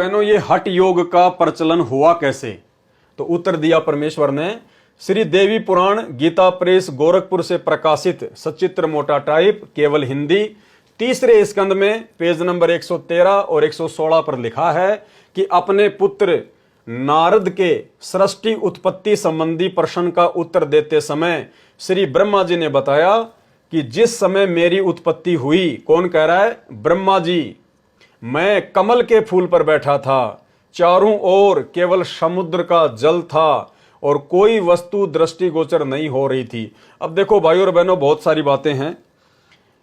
बहनों, ये हठ योग का प्रचलन हुआ कैसे? तो उत्तर दिया परमेश्वर ने। श्री देवी पुराण गीता प्रेस गोरखपुर से प्रकाशित सचित्र मोटा टाइप केवल हिंदी 3 स्कंद में पेज नंबर 113 और 116 पर लिखा है कि अपने पुत्र नारद के सृष्टि उत्पत्ति संबंधी प्रश्न का उत्तर देते समय श्री ब्रह्मा जी ने बताया कि जिस समय मेरी उत्पत्ति हुई, कौन कह रहा है? ब्रह्मा जी। मैं कमल के फूल पर बैठा था, चारों ओर केवल समुद्र का जल था और कोई वस्तु दृष्टिगोचर नहीं हो रही थी। अब देखो भाइयों और बहनों, बहुत सारी बातें हैं।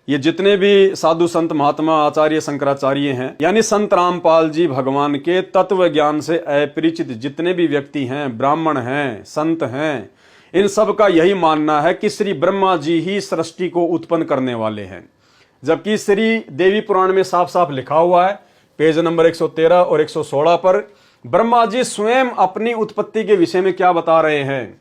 ये जितने भी साधु संत महात्मा आचार्य शंकराचार्य हैं, यानी संत रामपाल जी भगवान के तत्व ज्ञान से अपरिचित जितने भी व्यक्ति हैं, ब्राह्मण हैं, संत हैं, इन सब का यही मानना है कि श्री ब्रह्मा जी ही सृष्टि को उत्पन्न करने वाले हैं। जबकि श्री देवी पुराण में साफ साफ लिखा हुआ है पेज नंबर 113 और 116 पर ब्रह्मा जी स्वयं अपनी उत्पत्ति के विषय में क्या बता रहे हैं।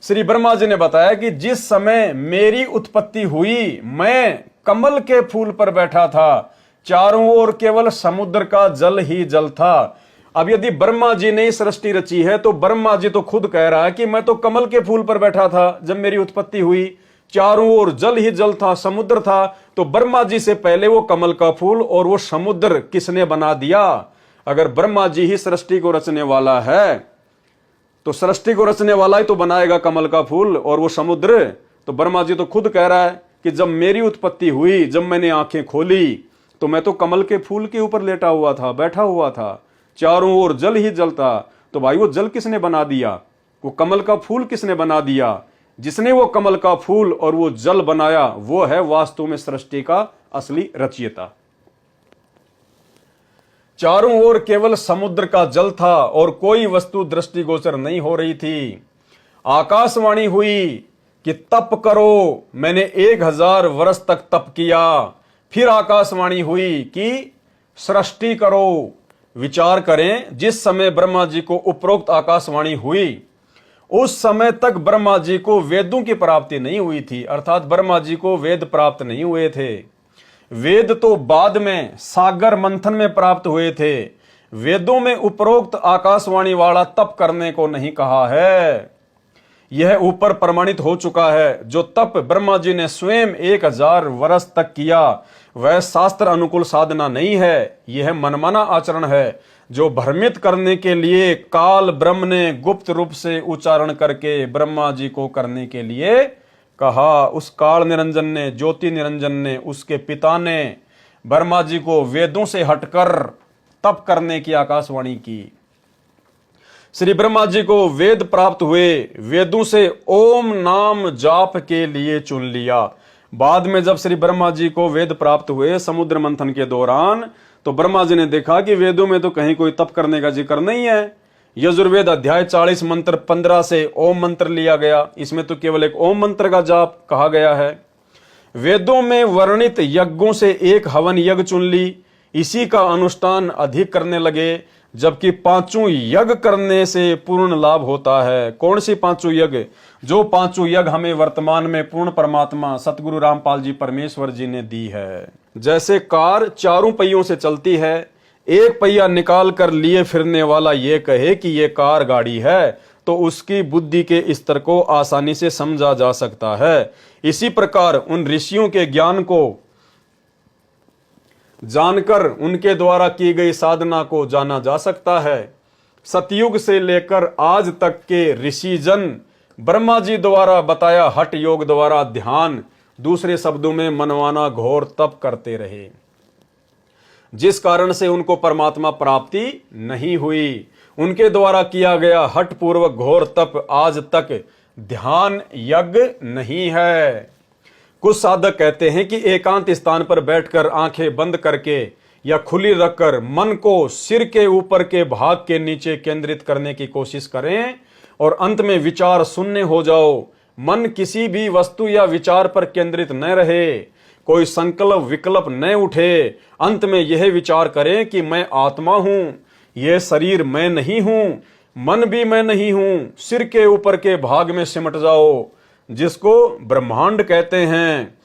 श्री ब्रह्मा जी ने बताया कि जिस समय मेरी उत्पत्ति हुई, मैं कमल के फूल पर बैठा था, चारों ओर केवल समुद्र का जल ही जल था। अब यदि ब्रह्मा जी ने सृष्टि रची है तो ब्रह्मा जी तो खुद कह रहा है कि मैं तो कमल के फूल पर बैठा था जब मेरी उत्पत्ति हुई, चारों ओर जल ही जल था, समुद्र था। तो ब्रह्मा जी से पहले वो कमल का फूल और वो समुद्र किसने बना दिया? अगर ब्रह्मा जी ही सृष्टि को रचने वाला है तो सृष्टि को रचने वाला ही तो बनाएगा कमल का फूल और वो समुद्र। तो ब्रह्मा जी तो खुद कह रहा है कि जब मेरी उत्पत्ति हुई, जब मैंने आंखें खोली, तो मैं तो कमल के फूल के ऊपर लेटा हुआ था, बैठा हुआ था, चारों ओर जल ही जल था। तो भाई वो जल किसने बना दिया? वो कमल का फूल किसने बना दिया? जिसने वो कमल का फूल और वो जल बनाया, वो है वास्तव में सृष्टि का असली रचयिता। चारों ओर केवल समुद्र का जल था और कोई वस्तु दृष्टिगोचर नहीं हो रही थी। आकाशवाणी हुई कि तप करो, मैंने 1000 वर्ष तक तप किया। फिर आकाशवाणी हुई कि सृष्टि करो। विचार करें, जिस समय ब्रह्मा जी को उपरोक्त आकाशवाणी हुई उस समय तक ब्रह्मा जी को वेदों की प्राप्ति नहीं हुई थी, अर्थात ब्रह्मा जी को वेद प्राप्त नहीं हुए थे। वेद तो बाद में सागर मंथन में प्राप्त हुए थे। वेदों में उपरोक्त आकाशवाणी वाला तप करने को नहीं कहा है। यह ऊपर प्रमाणित हो चुका है। जो तप ब्रह्मा जी ने स्वयं 1000 वर्ष तक किया वह शास्त्र अनुकूल साधना नहीं है, यह मनमाना आचरण है जो भ्रमित करने के लिए काल ब्रह्म ने गुप्त रूप से उच्चारण करके ब्रह्मा जी को करने के लिए कहा। उस काल निरंजन ने, ज्योति निरंजन ने, उसके पिता ने ब्रह्मा जी को वेदों से हटकर तप करने की आकाशवाणी की। श्री ब्रह्मा जी को वेद प्राप्त हुए, वेदों से ओम नाम जाप के लिए चुन लिया। बाद में जब श्री ब्रह्मा जी को वेद प्राप्त हुए समुद्र मंथन के दौरान, तो ब्रह्मा जी ने देखा कि वेदों में तो कहीं कोई तप करने का जिक्र नहीं है। यजुर्वेद अध्याय 40 मंत्र 15 से ओम मंत्र लिया गया, इसमें तो केवल एक ओम मंत्र का जाप कहा गया है। वेदों में वर्णित यज्ञों से एक हवन यज्ञ चुन ली, इसी का अनुष्ठान अधिक करने लगे, जबकि 5 यज्ञ करने से पूर्ण लाभ होता है। कौन सी 5 यज्ञ? जो 5 यज्ञ हमें वर्तमान में पूर्ण परमात्मा सतगुरु रामपाल जी परमेश्वर जी ने दी है। जैसे कार 4 पहियों से चलती है, एक पहिया निकाल कर लिए फिरने वाला ये कहे कि ये कार गाड़ी है, तो उसकी बुद्धि के स्तर को आसानी से समझा जा सकता है। इसी प्रकार उन ऋषियों के ज्ञान को जानकर उनके द्वारा की गई साधना को जाना जा सकता है। सतयुग से लेकर आज तक के ऋषि जन ब्रह्मा जी द्वारा बताया हठ योग द्वारा ध्यान, दूसरे शब्दों में मनवाना घोर तप करते रहे, जिस कारण से उनको परमात्मा प्राप्ति नहीं हुई। उनके द्वारा किया गया हठ पूर्वक घोर तप आज तक ध्यान यज्ञ नहीं है। कुछ साधक कहते हैं कि एकांत स्थान पर बैठकर आंखें बंद करके या खुली रखकर मन को सिर के ऊपर के भाग के नीचे केंद्रित करने की कोशिश करें और अंत में विचार शून्य हो जाओ। मन किसी भी वस्तु या विचार पर केंद्रित न रहे, कोई संकल्प विकल्प न उठे। अंत में यह विचार करें कि मैं आत्मा हूं, यह शरीर मैं नहीं हूं, मन भी मैं नहीं हूं। सिर के ऊपर के भाग में सिमट जाओ, जिसको ब्रह्मांड कहते हैं।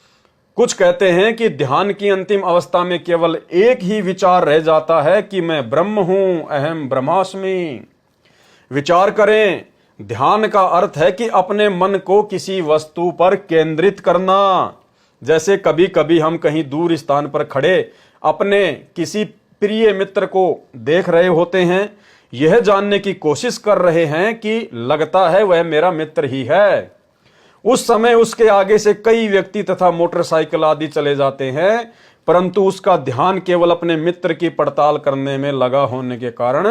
कुछ कहते हैं कि ध्यान की अंतिम अवस्था में केवल एक ही विचार रह जाता है कि मैं ब्रह्म हूं, अहम ब्रह्मास्मि। विचार करें, ध्यान का अर्थ है कि अपने मन को किसी वस्तु पर केंद्रित करना। जैसे कभी कभी हम कहीं दूर स्थान पर खड़े अपने किसी प्रिय मित्र को देख रहे होते हैं, यह जानने की कोशिश कर रहे हैं कि लगता है वह मेरा मित्र ही है। उस समय उसके आगे से कई व्यक्ति तथा मोटरसाइकिल आदि चले जाते हैं, परंतु उसका ध्यान केवल अपने मित्र की पड़ताल करने में लगा होने के कारण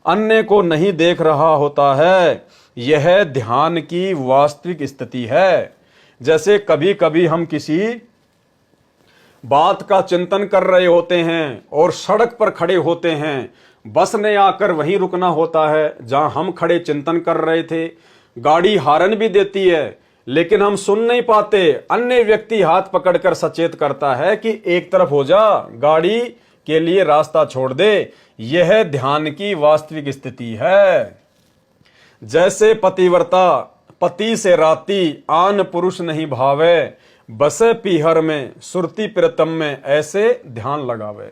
अन्य को नहीं देख रहा होता है। यह ध्यान की वास्तविक स्थिति है। जैसे कभी कभी हम किसी बात का चिंतन कर रहे होते हैं और सड़क पर खड़े होते हैं, बस ने आकर वहीं रुकना होता है जहां हम खड़े चिंतन कर रहे थे। गाड़ी हारन भी देती है लेकिन हम सुन नहीं पाते। अन्य व्यक्ति हाथ पकड़कर सचेत करता है कि एक तरफ हो जा, गाड़ी के लिए रास्ता छोड़ दे। यह ध्यान की वास्तविक स्थिति है। जैसे पतिव्रता पति से राती आन पुरुष नहीं भावे, बसे पीहर में सुरती प्रीतम में ऐसे ध्यान लगावे।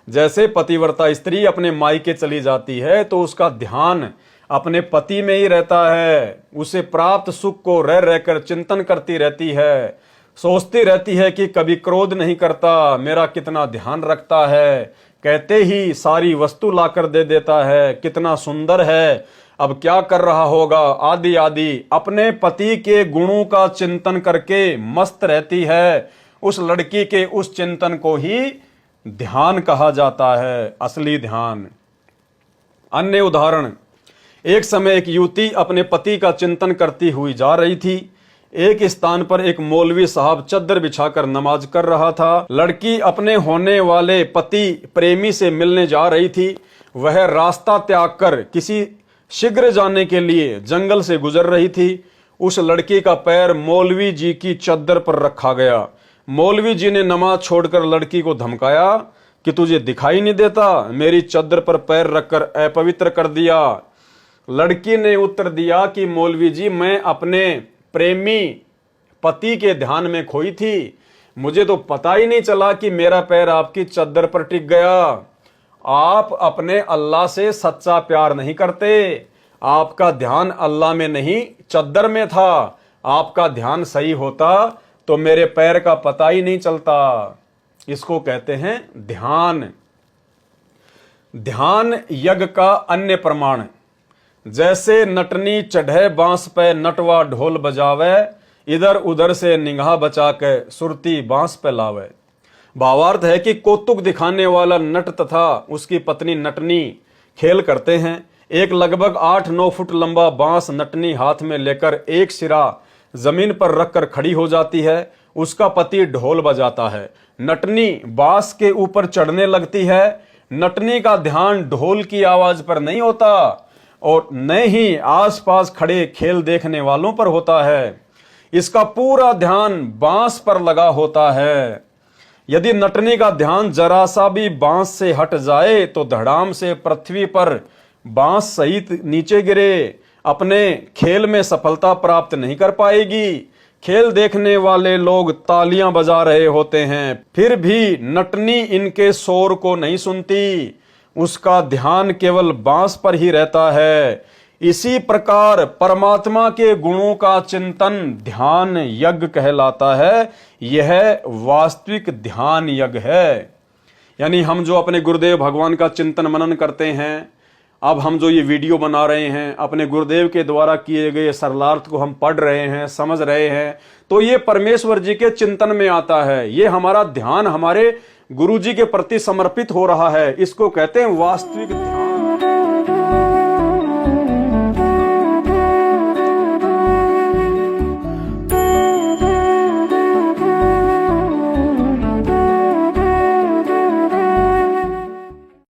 जैसे पतिव्रता स्त्री अपने मायके चली जाती है तो उसका ध्यान अपने पति में ही रहता है। उसे प्राप्त सुख को रह रहकर चिंतन करती रहती है, सोचती रहती है कि कभी क्रोध नहीं करता, मेरा कितना ध्यान रखता है, कहते ही सारी वस्तु लाकर दे देता है, कितना सुंदर है, अब क्या कर रहा होगा, आदि आदि अपने पति के गुणों का चिंतन करके मस्त रहती है। उस लड़की के उस चिंतन को ही ध्यान कहा जाता है, असली ध्यान। अन्य उदाहरण, एक समय एक युवती अपने पति का चिंतन करती हुई जा रही थी। एक स्थान पर एक मौलवी साहब चद्दर बिछाकर नमाज कर रहा था। लड़की अपने होने वाले पति प्रेमी से मिलने जा रही थी। वह रास्ता त्याग कर किसी शीघ्र जाने के लिए जंगल से गुजर रही थी। उस लड़की का पैर मौलवी जी की चद्दर पर रखा गया। मौलवी जी ने नमाज छोड़कर लड़की को धमकाया कि तुझे दिखाई नहीं देता, मेरी चद्दर पर पैर रखकर अपवित्र कर दिया। लड़की ने उत्तर दिया कि मौलवी जी, मैं अपने प्रेमी पति के ध्यान में खोई थी, मुझे तो पता ही नहीं चला कि मेरा पैर आपकी चद्दर पर टिक गया। आप अपने अल्लाह से सच्चा प्यार नहीं करते, आपका ध्यान अल्लाह में नहीं चद्दर में था। आपका ध्यान सही होता तो मेरे पैर का पता ही नहीं चलता। इसको कहते हैं ध्यान। ध्यान यज्ञ का अन्य प्रमाण, जैसे नटनी चढ़े बांस पे नटवा ढोल बजावे, इधर उधर से निगाह बचा के सुरती बांस पे लावे। भावार्थ है कि कौतुक दिखाने वाला नट तथा उसकी पत्नी नटनी खेल करते हैं। एक लगभग 8-9 फुट लंबा बांस नटनी हाथ में लेकर एक सिरा जमीन पर रखकर खड़ी हो जाती है। उसका पति ढोल बजाता है। नटनी बांस के ऊपर चढ़ने लगती है। नटनी का ध्यान ढोल की आवाज पर नहीं होता और न ही आसपास खड़े खेल देखने वालों पर होता है। इसका पूरा ध्यान बांस पर लगा होता है। यदि नटनी का ध्यान जरा सा भी बांस से हट जाए तो धड़ाम से पृथ्वी पर बांस सहित नीचे गिरे, अपने खेल में सफलता प्राप्त नहीं कर पाएगी। खेल देखने वाले लोग तालियां बजा रहे होते हैं, फिर भी नटनी इनके शोर को नहीं सुनती। उसका ध्यान केवल बांस पर ही रहता है। इसी प्रकार परमात्मा के गुणों का चिंतन ध्यान यज्ञ कहलाता है। यह वास्तविक ध्यान यज्ञ है। यानी हम जो अपने गुरुदेव भगवान का चिंतन मनन करते हैं, अब हम जो ये वीडियो बना रहे हैं, अपने गुरुदेव के द्वारा किए गए सरलार्थ को हम पढ़ रहे हैं, समझ रहे हैं, तो ये परमेश्वर जी के चिंतन में आता है। ये हमारा ध्यान हमारे गुरु जी के प्रति समर्पित हो रहा है। इसको कहते हैं वास्तविक ध्यान।